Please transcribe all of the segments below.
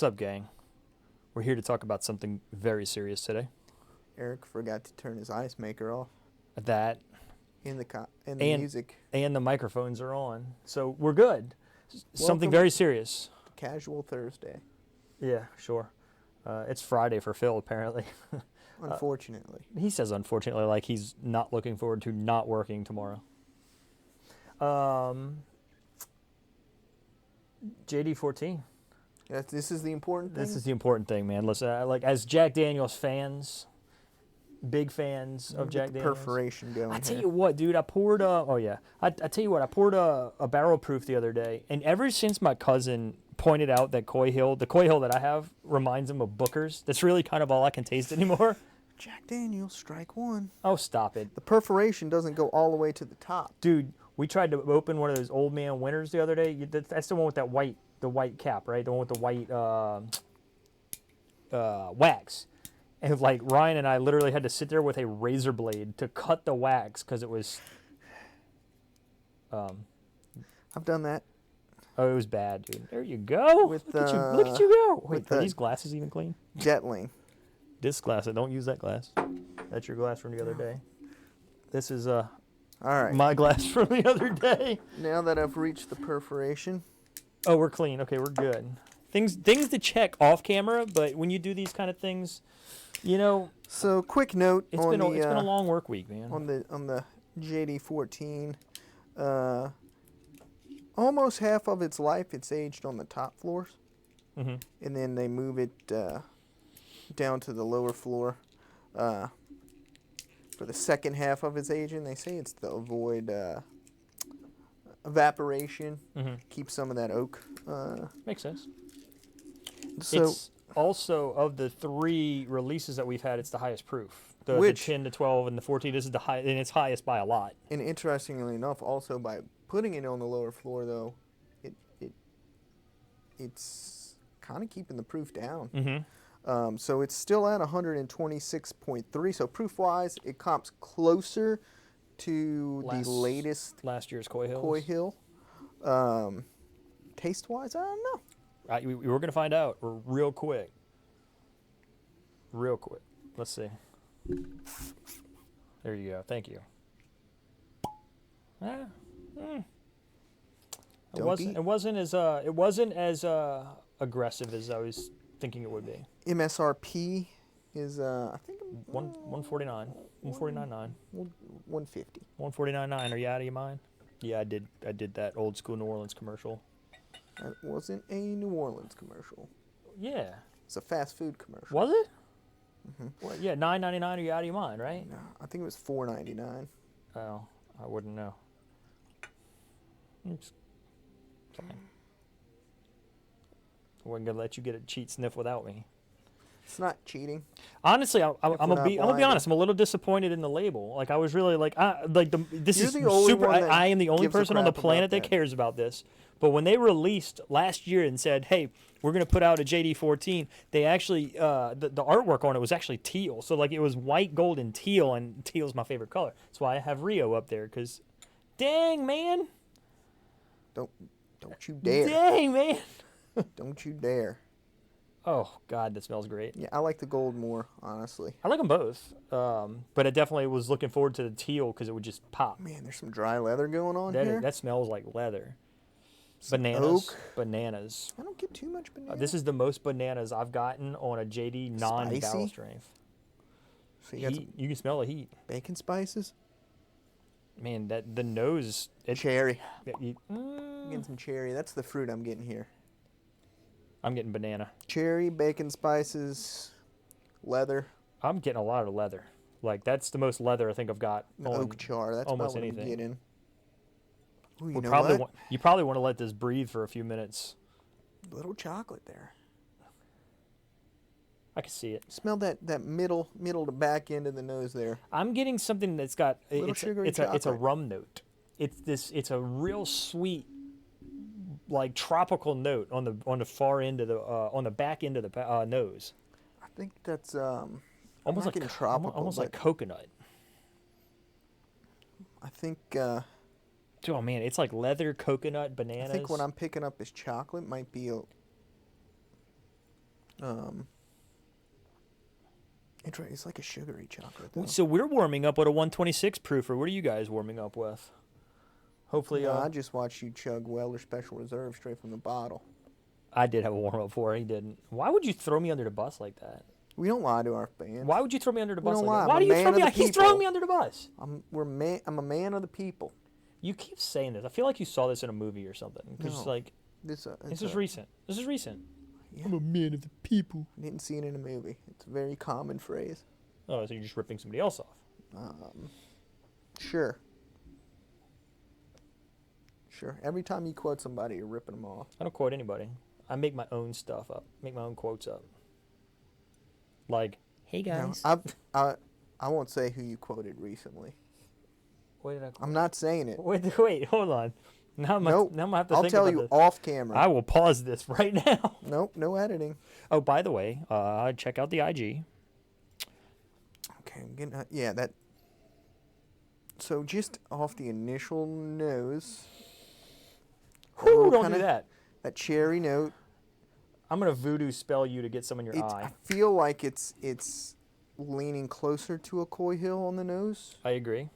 What's up, gang? We're here to talk about something very serious today. Eric forgot to turn his ice maker off That in the and music. and the microphones are on, so we're good. Something Welcome very serious. to Casual Thursday, Yeah, sure. It's Friday for Phil, apparently. unfortunately. He says unfortunately, like he's not looking forward to not working tomorrow. JD 14. This is the important thing. This is the important thing, man. Listen, like as Jack Daniels fans, big fans of Jack Get the Daniels. Perforation going. I tell here. you what, dude, I poured I tell you what, I poured a barrel proof the other day, and ever since my cousin pointed out that the Coy Hill that I have reminds him of Booker's, that's really kind of all I can taste anymore. Jack Daniels, strike one. Oh, stop it. The perforation doesn't go all the way to the top. Dude, we tried to open one of those old man winners the other day. That's the one with the white cap, right? The one with the white wax. And like Ryan and I literally had to sit there with a razor blade to cut the wax because it was. I've done that. Oh, it was bad, dude. There you go. With, Look at you go. Wait, with are the- these glasses even clean? Jetling. This glass, don't use that glass. That's your glass from the other day. This is All right. my glass from the other day. Now that I've reached the perforation, Oh, we're clean. Okay, we're good. Things to check off camera, but when you do these kind of things, you know, so quick note it's on been the it's been a long work week, man. on the JD14. Almost half of its life, it's aged on the top floors, Mm-hmm. and then they move it down to the lower floor for the second half of its aging. They say it's to avoid evaporation, Mm-hmm. keep some of that oak. Makes sense. So It's also of the 3 releases that we've had, it's the highest proof. The Which- 10, the 12, and the 14. This is the high, and it's highest by a lot. and interestingly enough, also by putting it on the lower floor, though, it's kind of keeping the proof down. Mm-hmm. So it's still at 126.3. So proof-wise, it comps closer to the latest Last year's Coy Hills. Coy Hill. Taste-wise, I don't know. We were going to find out real quick. Real quick. Let's see. There you go. Thank you. It wasn't as aggressive as I was thinking it would be. MSRP is, I think, 149. 149.9. 150. 149.9. Are you out of your mind? Yeah, I did that old school New Orleans commercial. That wasn't a New Orleans commercial. Yeah. It's a fast food commercial. Was it? Mm-hmm. Well, yeah, $9.99. Are you out of your mind, right? No, I think it was $4.99. Oh, I wouldn't know. Oops. Fine. I wasn't gonna let you get a cheat sniff without me. It's not cheating. Honestly, I'm we're gonna not be blind. honest. I'm a little disappointed in the label. Like I was really like, this You're is the only super. one that I am the only gives a person on the crap about planet that that. cares about this. But when they released last year and said, "Hey, we're gonna put out a JD14," they actually the artwork on it was actually teal. So like it was white, gold, and teal, and teal's my favorite color. That's why I have Rio up there. Cause, dang man, Don't you dare. dang man. Don't you dare. Oh God, that smells great. Yeah, I like the gold more, honestly. I like them both, but I definitely was looking forward to the teal because it would just pop. Man, there's some dry leather going on here. That smells like leather. Some Bananas. oak. Bananas. I don't get too much banana. This is the most bananas I've gotten on a JD non-barrel Spicy? strength. So you got Heat, you can smell the heat. some bacon spices. Man, the nose. Cherry. You- I'm getting some cherry. That's the fruit I'm getting here. I'm getting banana. Cherry, bacon spices, leather, I'm getting a lot of leather. Like that's the most leather I think I've got. and on oak char. That's almost about what anything. I'm getting. Ooh, you we know probably what? you probably want to let this breathe for a few minutes. Little chocolate there. I can see it. Smell that middle to back end of the nose there. I'm getting something that's got Little sugary it's a chocolate. rum note. It's a real sweet, like tropical note on the far end of the on the back end of the nose. I think that's Almost not like getting tropical, almost like but- coconut. I think Oh man, it's like leather, coconut, I bananas. think what I'm picking up is chocolate. Might be Um, it's like a sugary chocolate, though. So we're warming up with a 126 proofer. What are you guys warming up with? Hopefully, No, I just watched you chug Weller Special Reserve straight from the bottle. I did have a warm up for. He didn't. Why would you throw me under the bus like that? We don't lie to our fans. Why would you throw me under the We bus don't like lie. that? Why I'm do a you man throw of me? the He's throwing people. me under the bus. I'm a man of the people. You keep saying this. I feel like you saw this in a movie or something. Because No. like This is recent. This is recent. Yeah. I'm a man of the people. I didn't see it in a movie. It's a very common phrase. Oh, so you're just ripping somebody else off. Sure. Sure. Every time you quote somebody, you're ripping them off. I don't quote anybody. I make my own stuff up. Make my own quotes up. Like, hey guys. No, I won't say who you quoted recently. What did I quote? I'm not saying it. Wait, hold on. Now I'm Nope. gonna have to I'll think tell about you this. off camera. I will pause this right now. Nope, no editing. Oh, by the way, check out the IG. Okay, I'm getting yeah, that. So just off the initial nose. Whew, don't kinda, do that. That cherry note. I'm gonna voodoo spell you to get some in your I eye. feel like it's leaning closer to a Coy Hill on the nose I agree.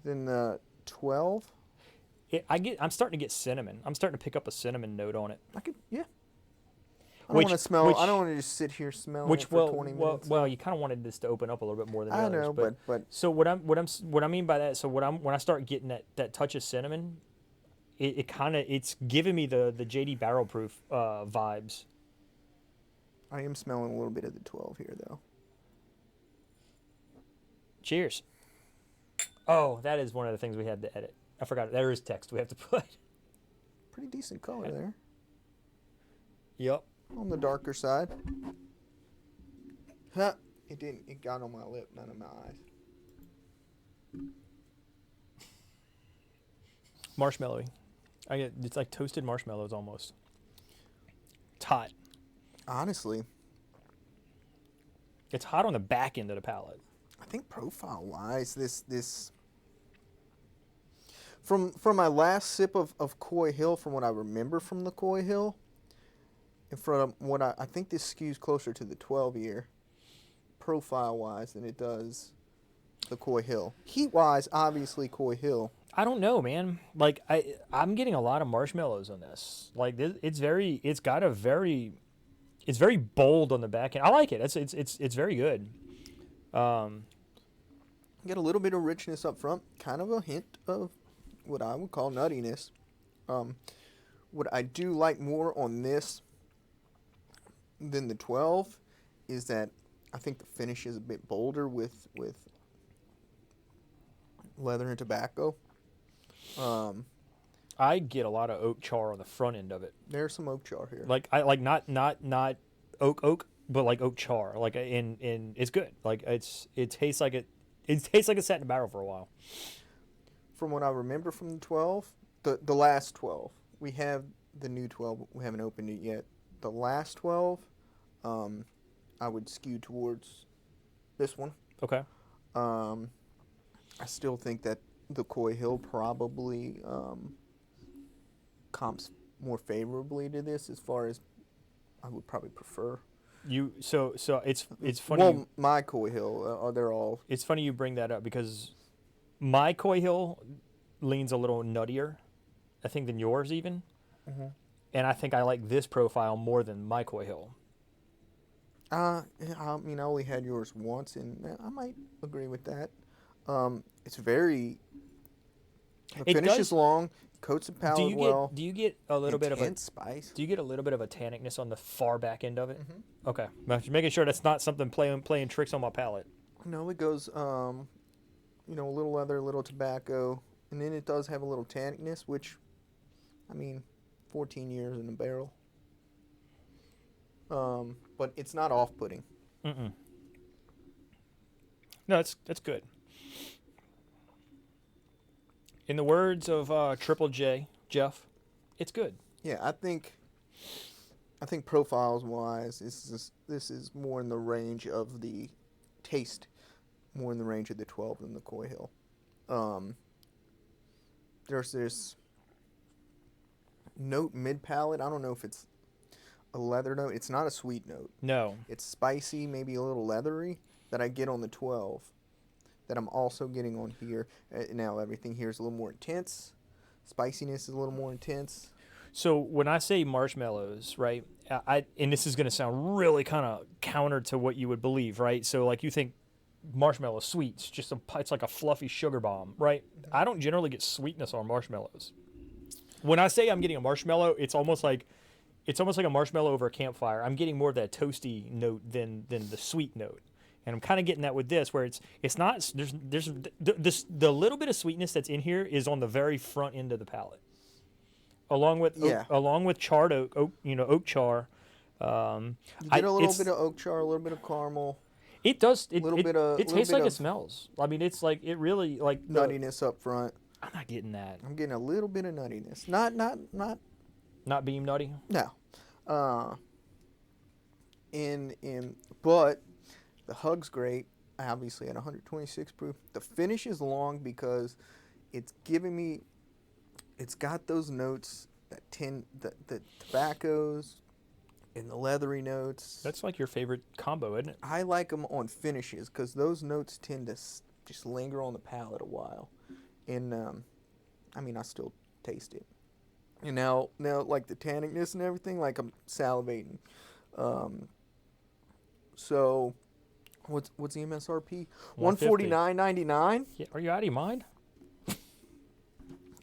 than the 12. I'm starting to get cinnamon. I'm starting to pick up a cinnamon note on it. I could, yeah. I don't want to smell. which- I don't want to just sit here smelling Which it for 20 minutes. well, you kind of wanted this to open up a little bit more than the I others. know, but so what I mean by that, so when I start getting that touch of cinnamon, it's giving me the JD barrel proof vibes. I am smelling a little bit of the 12 here, though. Cheers. Oh, that is one of the things we had to edit. I forgot. There is text we have to put. Pretty decent color there. Yep. On the darker side. Huh. It didn't. It got on my lip, none of my eyes. Marshmallowy. It's like toasted marshmallows almost. It's hot. Honestly, It's hot on the back end of the palate. I think profile-wise, this from my last sip of Coy Hill, from what I remember from the Coy Hill, and from what I think this skews closer to the 12-year profile-wise than it does the Coy Hill. Heat-wise, obviously Coy Hill. I don't know, man. Like I'm getting a lot of marshmallows on this. Like it's very bold on the back end. I like it. It's very good. Get a little bit of richness up front, kind of a hint of what I would call nuttiness. What I do like more on this than the 12 is that I think the finish is a bit bolder with leather and tobacco. I get a lot of oak char on the front end of it. There's some oak char here. Like I like not oak, but like oak char. Like in it's good. Like it tastes like it sat in a barrel for a while. From what I remember from the 12, the last 12, we have the new 12. We haven't opened it yet. The last 12, I would skew towards this one. Okay. I still think that the Coy Hill probably comps more favorably to this, as far as I would probably prefer. So it's funny. Well, my Coy Hill, they're all. It's funny you bring that up because my Coy Hill leans a little nuttier, I think, than yours even. Mm-hmm. And I think I like this profile more than my Coy Hill. I mean, I only had yours once, and I might agree with that. It's very. The finish is long, coats the palate well. Do you get a little bit of a spice? Do you get a little bit of a tannicness on the far back end of it? Mm-hmm. Okay, I'm just making sure that's not something playing tricks on my palate. No, it goes, a little leather, a little tobacco, and then it does have a little tannicness, which, 14 years in the barrel. But it's not off-putting. Mm-mm. No, that's good. In the words of Triple J, Jeff, it's good. Yeah, I think profiles-wise, this is more in the range of the taste, more in the range of the 12 than the Coy Hill. There's this note mid-palate. I don't know if it's a leather note. It's not a sweet note. No. It's spicy, maybe a little leathery that I get on the 12 that I'm also getting on here. Now everything here is a little more intense. Spiciness is a little more intense. So when I say marshmallows, right, and this is going to sound really kind of counter to what you would believe, right? So like you think marshmallow sweets, it's like a fluffy sugar bomb, right? I don't generally get sweetness on marshmallows. When I say I'm getting a marshmallow, it's almost like a marshmallow over a campfire. I'm getting more of that toasty note than the sweet note. And I'm kind of getting that with this, where it's not the little bit of sweetness that's in here is on the very front end of the palate, along with charred oak char. You get a little bit of oak char, a little bit of caramel. It does. It tastes like it smells. I mean, it's like it really like nuttiness up front. I'm not getting that. I'm getting a little bit of nuttiness. Not beam nutty. No. But the hug's great. Obviously at 126 proof. The finish is long because it's giving me. It's got those notes that the tobaccos and the leathery notes. That's like your favorite combo, isn't it? I like them on finishes because those notes tend to just linger on the palate a while. And I mean, I still taste it. And now, like the tannicness and everything, like I'm salivating. So, what's the MSRP? $149.99. Yeah, are you out of your mind?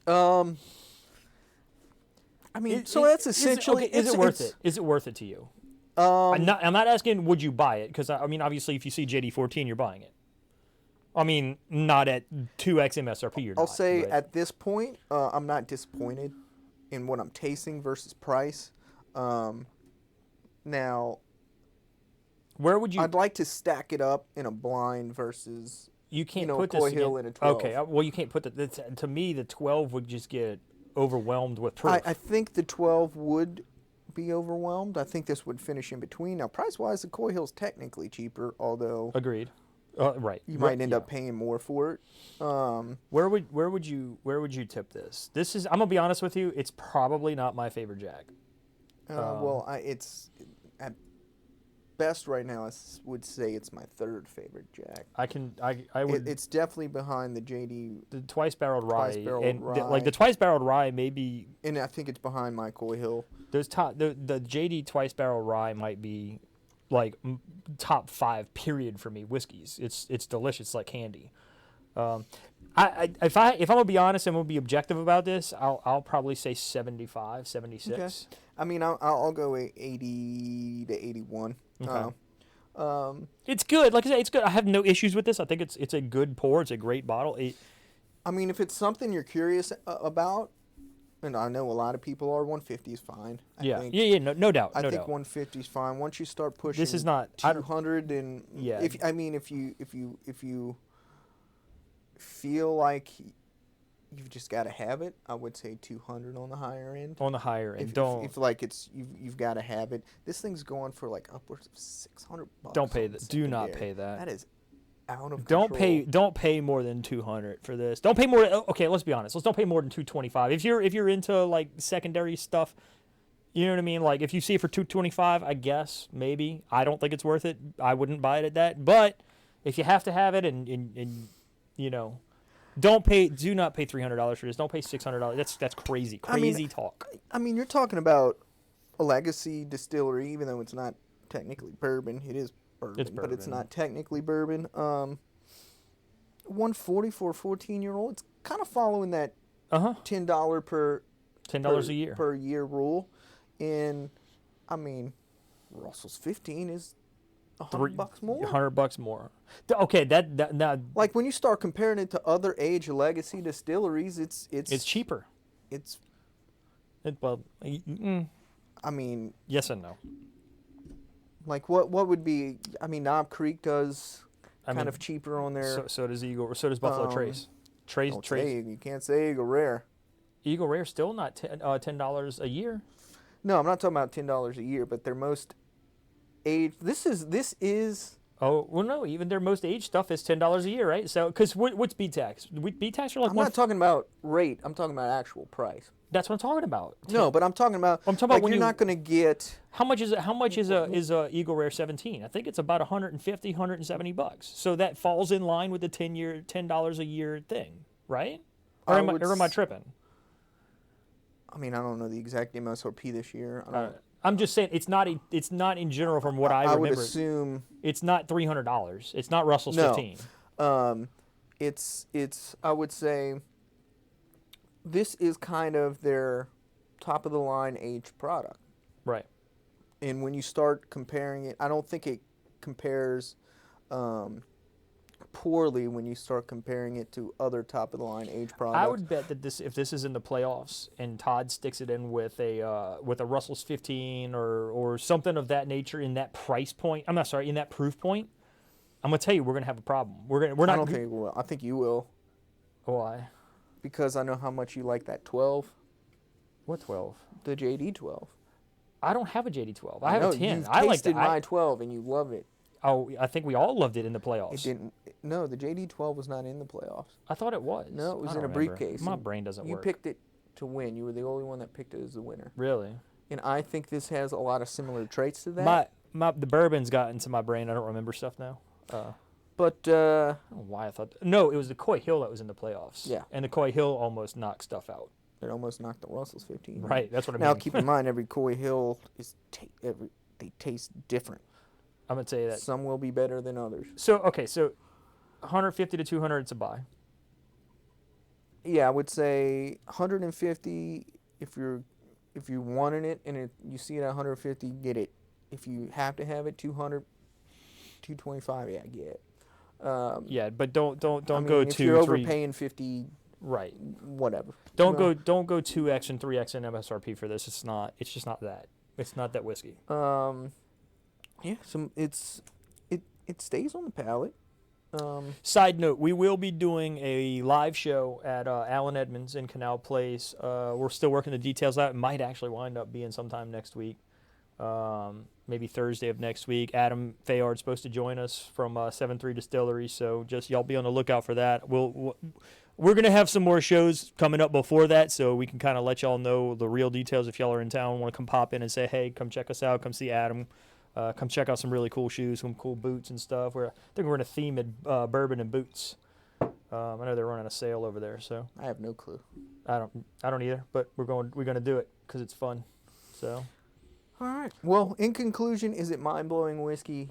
I mean, that's essentially. Is it worth it? Is it worth it to you? I'm not asking would you buy it, because I mean, obviously, if you see JD14, you're buying it. I mean, not at 2x MSRP. You're not. I'll say at this point, I'm not disappointed in what I'm tasting versus price. Now, where would you? I'd like to stack it up in a blind versus you can't put Coy this Hill in a 12. Okay, well you can't put to me the 12 would just get overwhelmed with proof. I think the 12 would be overwhelmed. I think this would finish in between. Now, price wise, the Coy Hill's technically cheaper, although agreed. Right. You might end up paying more for it. Where would you tip this? This is, I'm gonna be honest with you, it's probably not my favorite Jack. It's at best right now. I would say it's my third favorite Jack. I would. It's definitely behind the JD. The twice barreled rye, rye. The twice barreled rye maybe. And I think it's behind my Coy Hill. The JD twice barreled rye might be like top 5 period for me whiskeys. It's delicious. It's like candy. If I'm gonna be honest and we'll be objective about this, I'll probably say 75, 76. Okay. I mean, I'll go 80 to 81. Okay. It's good. Like I said, it's good. I have no issues with this. I think it's a good pour. It's a great bottle. I mean, if it's something you're curious about, and I know a lot of people are, 150 is fine. Yeah, no doubt. I think 150 is fine. Once you start pushing, this is not 200, and if you feel like you've just got to have it, I would say 200 on the higher end. On the higher end, if like it's you've got to have it. This thing's going for like upwards of $600. Don't pay that. Do not pay that. That is out of control. Don't pay more than 200 for this. Don't pay more. Okay, let's be honest. Don't pay more than 225. If you're into like secondary stuff, you know what I mean. Like if you see it for 225, I guess maybe. I don't think it's worth it. I wouldn't buy it at that. But if you have to have it, and you know, do not pay $300 for this. Don't pay $600. That's crazy talk. I mean, you're talking about a legacy distillery, even though it's not technically bourbon. It is. Bourbon, but it's not technically bourbon. 140 for a 14-year-old. It's kind of following that $10 per $10 a year per year rule, and I mean, Russell's 15 is $100 more. $100 more. Okay, that now. Like when you start comparing it to other age legacy distilleries, it's cheaper. I mean, yes and no. Like what would be? I mean, Knob Creek does kind of cheaper on their. So does Eagle. So does Buffalo Trace. Trace. You can't say Eagle Rare. Eagle Rare still not $10 a year. No, I'm not talking about $10 a year, but their most age. This is Oh well, no. Even their most aged stuff is $10 a year, right? So, because what's B tax? B tax are like I'm one. not talking about rate. I'm talking about actual price. That's what I'm talking about. No, but I'm talking about. I'm talking about like, when you're you- not going to get. How much is it? How much is a Eagle Rare 17? I think it's about 150, $170. So that falls in line with the $10 a year thing, right? Or am I tripping? I mean, I don't know the exact MSRP this year. I don't. I'm just saying it's not in general from what I I remember. would assume. It's not $300. It's not Russell's No. 15. It's. I would say. This is kind of their top of the line aged product. Right. And when you start comparing it, I don't think it compares poorly when you start comparing it to other top of the line age products. I would bet that if this is in the playoffs and Todd sticks it in with a Russell's 15 or something of that nature in that price point. I'm not sorry, in that proof point. I'm gonna tell you we're gonna have a problem. We're not. I don't think you will. I think you will, Why? because I know how much you like that 12, What 12? the JD 12. I don't have a JD12. I have a 10. You've I like tasted that. my 12 and you love it. Oh, I think we all loved it in the playoffs. It didn't. No, the JD 12 was not in the playoffs. I thought it was. No, it was I in a don't remember. briefcase. My and brain doesn't You work. picked it to win. You were the only one that picked it as the winner. Really? And I think this has a lot of similar traits to that. The bourbon's got into my brain. I don't remember stuff now. But I don't know why I thought. No, it was the Coy Hill that was in the playoffs. Yeah. And the Coy Hill almost knocked stuff out. it almost knocked the Russell's 15. Right. That's what I mean. Now keep in mind, every Coy Hill is they taste different. I'm gonna tell you that. Some will be better than others. So 150 to 200, it's a buy. Yeah, I would say 150 if you're wanting it and you see it at 150, get it. If you have to have it, 200, 225, yeah, get it. Yeah, but don't I go mean, if 2, you're 3. overpaying 50, Right. whatever. Don't No. go 2x and 3x in MSRP for this. It's not. It's just not that. It's not that whiskey. Yeah, it stays on the palate. Side note: we will be doing a live show at Allen Edmonds in Canal Place. We're still working the details out. It might actually wind up being sometime next week, maybe Thursday of next week. Adam Fayard's supposed to join us from 7-3 Distillery, so just y'all be on the lookout for that. We're gonna have some more shows coming up before that, so we can kind of let y'all know the real details. If y'all are in town, want to come pop in and say, hey, come check us out, come see Adam. Come check out some really cool shoes, some cool boots and stuff. I think we're gonna theme it bourbon and boots. I know they're running a sale over there, so I have no clue. I don't either. But we're gonna do it because it's fun. So All right. Well, in conclusion, is it mind-blowing whiskey,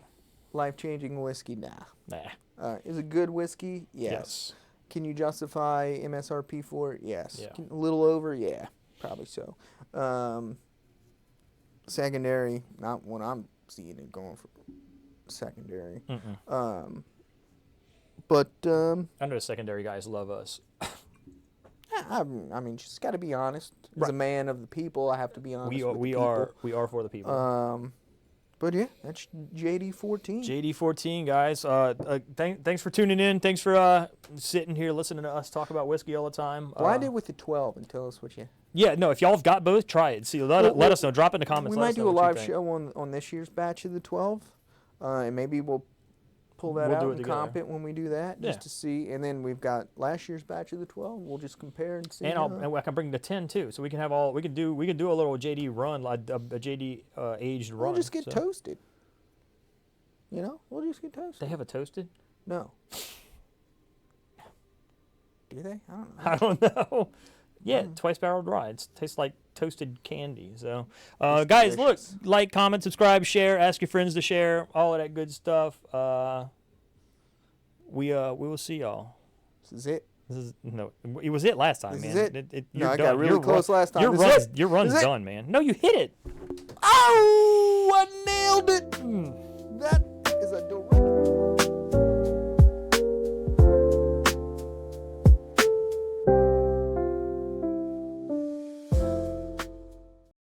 life-changing whiskey? Nah. Is it good whiskey? Yes. Can you justify MSRP for it? Yes. Yeah. A little over? Yeah, probably so. Secondary, not what I'm seeing it going for secondary. But I know the secondary guys love us. I mean, just got to be honest. As Right. a man of the people, I have to be honest. We with the are people. for the people. But yeah, that's JD14. JD14 guys. Thanks for tuning in. Thanks for sitting here listening to us talk about whiskey all the time. Blind it with the 12 and tell us what you. Yeah, no. If y'all have got both, try it. See, let us know. Drop in the comments. We let might us know do a what you live think. show on this year's batch of the 12, and maybe we'll pull that We'll out do it and comp together. it when we do that, just Yeah. to see. And then we've got last year's batch of the 12. We'll just compare and see. And I can bring the 10 too, so we can have all we can do a little JD run, like a JD aged run. We'll just get so. toasted. You know, we'll just get toasted. They have a toasted? No. Do they? I don't know. I don't know. Yeah, twice barreled rye. It tastes like toasted candy. So, It's guys, delicious. look, like, comment, subscribe, share, ask your friends to share, all of that good stuff. We will see y'all. This is it. It was it last time, This man. is it. You're No, I done. got really Your close last time. Your This run's is it. your run's This is it. done, man. No, you hit it. Oh, I nailed it.